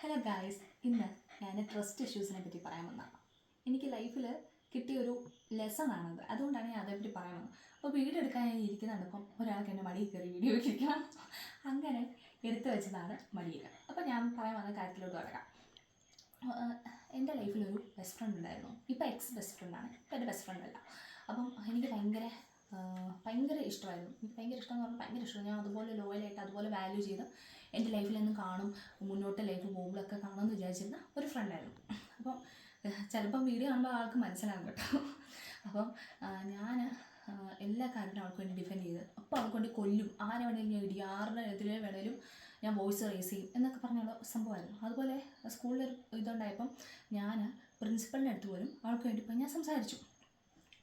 Hello guys, ഇന്ന് ഞാൻ trust ഇഷ്യൂസിനെ പറ്റി പറയാൻ വന്നതാണ്. എനിക്ക് ലൈഫിൽ കിട്ടിയൊരു ലെസണാണത്, അതുകൊണ്ടാണ് ഞാൻ അതേപ്പറ്റി പറയാൻ വന്നത്. അപ്പോൾ വീഡിയോ എടുക്കാൻ ഞാൻ ഇരിക്കുന്നുണ്ട്. അപ്പം ഒരാൾക്ക് എൻ്റെ മടിയിൽ കയറി വീഡിയോ ഇരിക്കണം, അങ്ങനെ എടുത്തു വെച്ചതാണ് മടിയിൽ. അപ്പോൾ ഞാൻ പറയാൻ വന്ന കാര്യത്തിലോട്ട് കിടക്കാം. എൻ്റെ ലൈഫിലൊരു ബെസ്റ്റ് ഫ്രണ്ട് ഉണ്ടായിരുന്നു. ഇപ്പോൾ എക്സ് ബെസ്റ്റ് ഫ്രണ്ടാണ്, ഇപ്പോൾ എൻ്റെ ബെസ്റ്റ് ഫ്രണ്ട് അല്ല. അപ്പം എനിക്ക് ഭയങ്കര ഇഷ്ടമായിരുന്നു. എനിക്ക് ഭയങ്കര ഇഷ്ടം എന്ന് പറഞ്ഞാൽ ഭയങ്കര ഇഷ്ടമാണ്. ഞാൻ അതുപോലെ ലോയലായിട്ട് അതുപോലെ വാല്യൂ ചെയ്ത് എൻ്റെ ലൈഫിൽ നിന്ന് കാണും, മുന്നോട്ട് ലൈഫ് പോകുമ്പോഴൊക്കെ കാണുമെന്ന് വിചാരിച്ചിരുന്ന ഒരു ഫ്രണ്ടായിരുന്നു. അപ്പം ചിലപ്പം വീഡിയോ കാണുമ്പോൾ ആൾക്ക് മനസ്സിലാകും കേട്ടോ. അപ്പം ഞാൻ എല്ലാ കാര്യത്തിനും അവൾക്ക് വേണ്ടി ഡിഫെൻഡ് ചെയ്ത്, അപ്പോൾ അവൾക്ക് വേണ്ടി കൊല്ലും, ആരെ വേണമെങ്കിലും ഞാൻ ഇടി, ആരുടെ എതിരെ വേണേലും ഞാൻ വോയിസ് റേസ് ചെയ്യും എന്നൊക്കെ പറഞ്ഞുള്ള സംഭവമായിരുന്നു. അതുപോലെ സ്കൂളിൽ ഇതുണ്ടായപ്പം ഞാൻ പ്രിൻസിപ്പലിൻ്റെ അടുത്ത് പോലും അവൾക്ക് വേണ്ടി പോയി ഞാൻ സംസാരിച്ചു.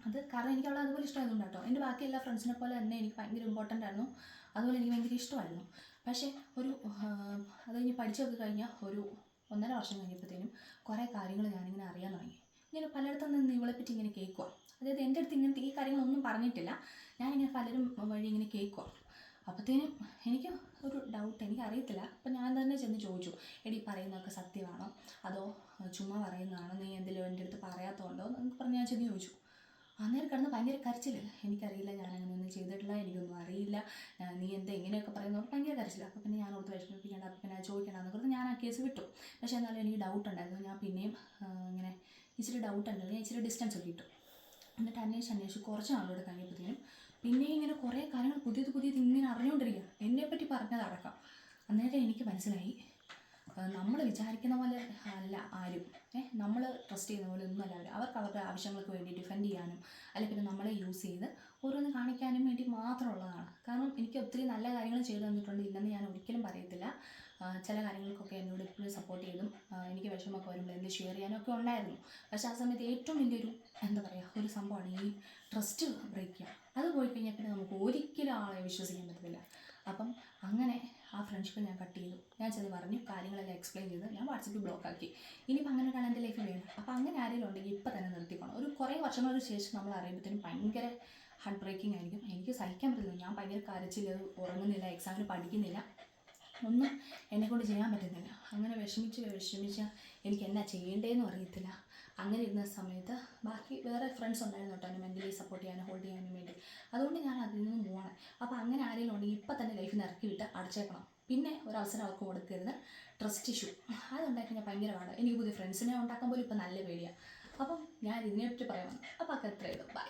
അത് കാരണം എനിക്ക് അവളെ അതുപോലെ ഇഷ്ടമായതുകൊണ്ട് കേട്ടോ. എൻ്റെ ബാക്കി എല്ലാ ഫ്രണ്ട്സിനെ പോലെ തന്നെ എനിക്ക് ഭയങ്കര ഇമ്പോർട്ടൻ്റ് ആയിരുന്നു, അതുപോലെ എനിക്ക് ഭയങ്കര ഇഷ്ടമായിരുന്നു. പക്ഷേ അത് കഴിഞ്ഞ് പഠിച്ചൊക്കെ കഴിഞ്ഞാൽ ഒരു 1.5 വർഷം കഴിഞ്ഞപ്പോഴത്തേനും കുറേ കാര്യങ്ങൾ ഞാനിങ്ങനെ അറിയാൻ തുടങ്ങി. ഇങ്ങനെ പലയിടത്തും നിന്ന് ഇവളെപ്പറ്റി ഇങ്ങനെ കേൾക്കുക. അതായത് എൻ്റെ അടുത്ത് ഇങ്ങനത്തെ ഈ കാര്യങ്ങളൊന്നും പറഞ്ഞിട്ടില്ല, ഞാനിങ്ങനെ പലരും വഴി ഇങ്ങനെ കേൾക്കുക. അപ്പോഴത്തേനും എനിക്ക് ഒരു ഡൗട്ട്, എനിക്കറിയത്തില്ല. അപ്പം ഞാൻ തന്നെ ചെന്ന് ചോദിച്ചു, എടി പറയുന്നതൊക്കെ സത്യമാണോ അതോ ചുമ്മാ പറയുന്നതാണോ, നീ എന്തെങ്കിലും എൻ്റെ അടുത്ത് പറയാത്തതുണ്ടോ എന്നൊക്കെ പറഞ്ഞ് ഞാൻ ചെന്ന് ചോദിച്ചു. അന്നേരം കിടന്ന് ഭയങ്കര കരച്ചിൽ. എനിക്കറിയില്ല, ഞാൻ അങ്ങനെയൊന്നും ചെയ്തിട്ടില്ല, എനിക്കൊന്നും അറിയില്ല, നീ എന്താ ഇങ്ങനെയൊക്കെ പറയുന്നത് ഭയങ്കര കരച്ചില്ല. അപ്പോൾ പിന്നെ ഞാൻ ഓർത്ത് വിഷമിപ്പിക്കേണ്ട, അപ്പോൾ പിന്നെ ചോദിക്കേണ്ടെന്ന് പറഞ്ഞ് ഞാൻ ആ കേസ് വിട്ടു. പക്ഷേ എന്നാലും എനിക്ക് ഡൗട്ട് ഉണ്ടായിരുന്നു. ഞാൻ പിന്നെയും ഇങ്ങനെ ഇച്ചിരി ഡൗട്ട് ഉണ്ടായിരുന്നു. ഞാൻ ഇച്ചിരി ഡിസ്റ്റൻസ് ഒക്കെ ഇട്ടു. എന്നിട്ട് അന്വേഷിച്ച് കുറച്ച് നാളോട് കഴിഞ്ഞപ്പോഴത്തേനും പിന്നെയും ഇങ്ങനെ കുറേ കാര്യങ്ങൾ പുതിയത് ഇങ്ങനെ അറിഞ്ഞുകൊണ്ടിരിക്കുക, എന്നെപ്പറ്റി പറഞ്ഞതടക്കം. അന്നേരം എനിക്ക് മനസ്സിലായി, നമ്മൾ വിചാരിക്കുന്ന പോലെ അല്ല ആരും. നമ്മൾ ട്രസ്റ്റ് ചെയ്യുന്ന പോലെ ഒന്നുമല്ല അവർ. അവർക്ക് അവരുടെ ആവശ്യങ്ങൾക്ക് വേണ്ടി ഡിഫെൻഡ് ചെയ്യാനും അല്ലെങ്കിൽ പിന്നെ നമ്മളെ യൂസ് ചെയ്ത് ഓരോന്ന് കാണിക്കാനും വേണ്ടി മാത്രമുള്ളതാണ്. കാരണം എനിക്ക് ഒത്തിരി നല്ല കാര്യങ്ങൾ ചെയ്തു തന്നിട്ടുണ്ട്, ഇല്ലെന്ന് ഞാൻ ഒരിക്കലും പറയത്തില്ല. ചില കാര്യങ്ങൾക്കൊക്കെ എന്നോട് എപ്പോഴും സപ്പോർട്ട് ചെയ്തും എനിക്ക് വിഷമമൊക്കെ വരുമ്പോൾ എന്ത് ഷെയർ ചെയ്യാനൊക്കെ ഉണ്ടായിരുന്നു. പക്ഷേ ആ സമയത്ത് ഏറ്റവും വലിയൊരു ഒരു സംഭവമാണ് ഈ ട്രസ്റ്റ് ബ്രേക്ക് ചെയ്യുക. അത് പോയി കഴിഞ്ഞാൽ പിന്നെ നമുക്ക് ഒരിക്കലും ആളെ വിശ്വസിക്കാൻ പറ്റത്തില്ല. അപ്പം അങ്ങനെ ആ ഫ്രണ്ട്ഷിപ്പ് ഞാൻ കട്ട് ചെയ്തു. ഞാൻ ചെന്ന് പറഞ്ഞു, കാര്യങ്ങളെല്ലാം എക്സ്പ്ലെയിൻ ചെയ്ത് ഞാൻ വാട്സപ്പിൽ ബ്ലോക്കാക്കി. ഇനിയിപ്പോൾ അങ്ങനെ ഒരാൾ എൻ്റെ ലൈഫിൽ വേണം. അപ്പോൾ അങ്ങനെ ആരെങ്കിലും ഉണ്ടെങ്കിൽ ഇപ്പം തന്നെ നിർത്തിക്കണം. ഒരു കുറേ വർഷങ്ങൾക്ക് ശേഷം നമ്മൾ അറിയുമ്പോഴത്തേനും ഭയങ്കര ഹാർട്ട് ബ്രേക്കിംഗ് ആയിരിക്കും. എനിക്ക് സഹിക്കാൻ പറ്റില്ല. ഞാൻ ഭയങ്കര കരച്ചിൽ, ഉറങ്ങുന്നില്ല, എക്സാമിന് പഠിക്കുന്നില്ല, ഒന്നും എന്നെക്കൊണ്ട് ചെയ്യാൻ പറ്റുന്നില്ല. അങ്ങനെ വിഷമിച്ച് എനിക്ക് എന്നാ ചെയ്യേണ്ടതെന്നും അറിയത്തില്ല. അങ്ങനെ ഇരുന്ന സമയത്ത് ബാക്കി വേറെ ഫ്രണ്ട്സ് ഉണ്ടായിരുന്നു കേട്ടോ, എന്നെ മെൻ്റലി സപ്പോർട്ട് ചെയ്യാനും ഹോൾഡ് ചെയ്യാനും വേണ്ടി. അതുകൊണ്ട് ഞാൻ അതിൽ നിന്ന് പോവാണ്. അപ്പോൾ അങ്ങനെ ആരെങ്കിലും ഉണ്ടെങ്കിൽ ഇപ്പം തന്നെ ലൈഫിൽ നിന്ന് ഇറക്കി വിട്ട് അടച്ചേക്കണം. പിന്നെ ഒരവസരം അവർക്ക് കൊടുക്കരുത്. ട്രസ്റ്റ് ഇഷ്യൂ അതുണ്ടാക്കി ഞാൻ ഭയങ്കര പാടാണ്. എനിക്ക് പുതിയ ഫ്രണ്ട്സിനെ ഉണ്ടാക്കാൻ പോലും ഇപ്പം നല്ല പേടിയാണ്. അപ്പം ഞാൻ ഇതിനെപ്പറ്റി പറയാൻ വന്നു. അപ്പോൾ അതൊക്കെ എത്ര ചെയ്തു. ബൈ.